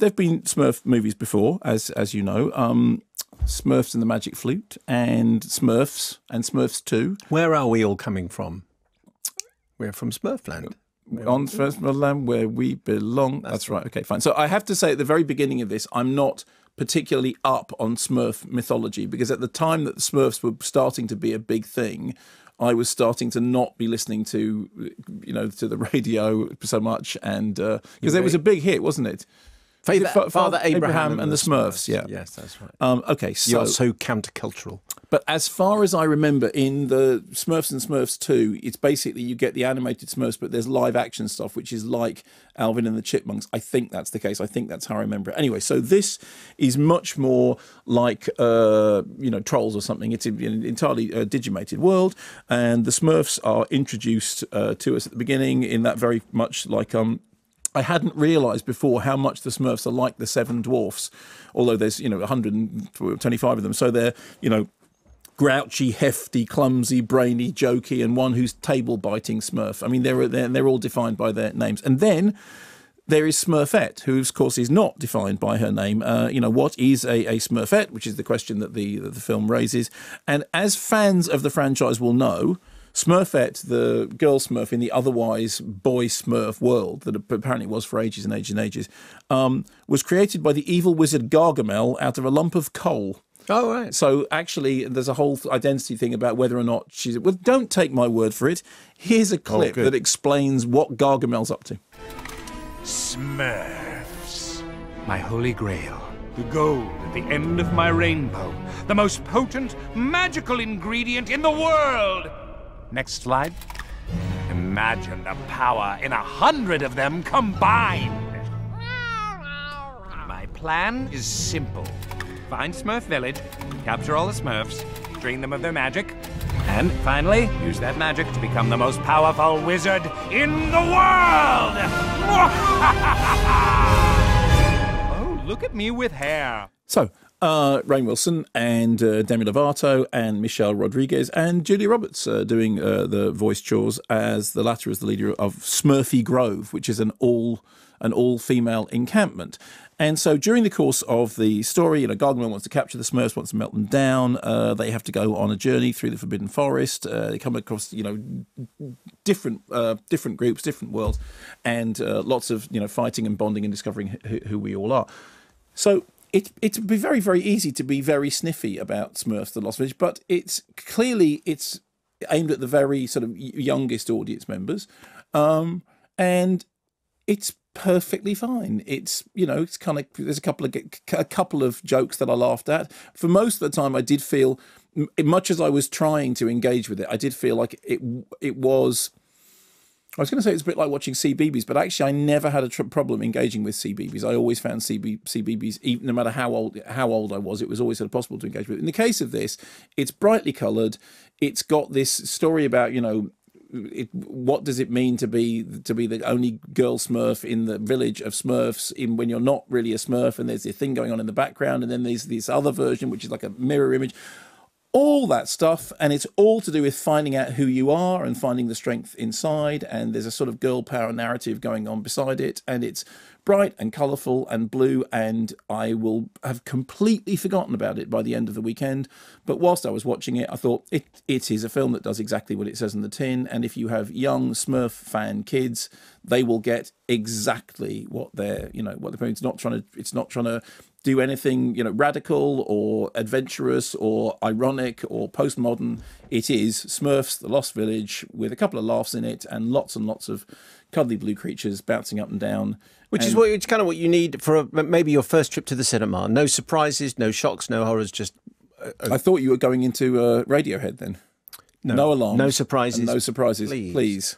there've been Smurf movies before, as you know. Smurfs and the Magic Flute, and Smurfs, and Smurfs 2. Where are we all coming from? We're from Smurfland. On Smurfland, where we belong. That's right. Okay, fine. So I have to say at the very beginning of this, I'm not particularly up on Smurf mythology, because at the time that the Smurfs were starting to be a big thing, I was starting to not be listening to, to the radio so much, and because there was a big hit, wasn't it? Father Abraham and the Smurfs. Yeah. Yes, that's right. Okay, so you're so countercultural. But as far as I remember, in the Smurfs and Smurfs 2, it's basically you get the animated Smurfs, but there's live action stuff, which is like Alvin and the Chipmunks. I think that's the case. I think that's how I remember it. Anyway, so this is much more like, Trolls or something. It's an entirely digimated world, and the Smurfs are introduced to us at the beginning in that very much like... I hadn't realised before how much the Smurfs are like the Seven Dwarfs, although there's 125 of them. So they're grouchy, hefty, clumsy, brainy, jokey, and one who's table-biting Smurf. I mean, they're all defined by their names. And then there is Smurfette, who, of course, is not defined by her name. What is a Smurfette, which is the question that the film raises. And as fans of the franchise will know, Smurfette, the girl Smurf in the otherwise boy Smurf world that apparently was for ages and ages and ages, was created by the evil wizard Gargamel out of a lump of coal. Oh, right. So actually, there's a whole identity thing about whether or not she's... Well, don't take my word for it. Here's a clip that explains what Gargamel's up to. Smurfs, my holy grail. The gold at the end of my rainbow. The most potent, magical ingredient in the world. Next slide. Imagine the power in 100 of them combined. My plan is simple. Find Smurf Village, capture all the Smurfs, drain them of their magic, and finally, use that magic to become the most powerful wizard in the world! Oh, look at me with hair. So, Rainn Wilson and Demi Lovato and Michelle Rodriguez and Julia Roberts doing the voice chores, as the latter is the leader of Smurfy Grove, which is an all-female encampment. And so during the course of the story, Gargamel wants to capture the Smurfs, wants to melt them down. They have to go on a journey through the Forbidden Forest. They come across, different groups, different worlds, and lots of, fighting and bonding and discovering who we all are. So it'd be very, very easy to be very sniffy about Smurfs: The Lost Village, but it's aimed at the very sort of youngest audience members, and it's perfectly fine. It's it's kind of, there's a couple of jokes that I laughed at. For most of the time, I did feel, much as I was trying to engage with it, I did feel like it was. I was going to say it's a bit like watching CBeebies, but actually I never had a problem engaging with CBeebies. I always found CBeebies, even no matter how old I was, it was always sort of possible to engage with. In the case of this, it's brightly coloured. It's got this story about, what does it mean to be the only girl Smurf in the village of Smurfs when you're not really a Smurf, and there's this thing going on in the background, and then there's this other version which is like a mirror image. All that stuff, and it's all to do with finding out who you are and finding the strength inside, and there's a sort of girl power narrative going on beside it, and it's bright and colourful and blue, and I will have completely forgotten about it by the end of the weekend. But whilst I was watching it, I thought it is a film that does exactly what it says in the tin, and if you have young Smurf fan kids, they will get exactly what they're, what they're. It's not trying to do anything, radical or adventurous or ironic or postmodern. It is Smurfs: The Lost Village with a couple of laughs in it and lots of cuddly blue creatures bouncing up and down. It's kind of what you need for maybe your first trip to the cinema. No surprises, no shocks, no horrors, just... I thought you were going into Radiohead then. No alarms. No surprises. No surprises, please.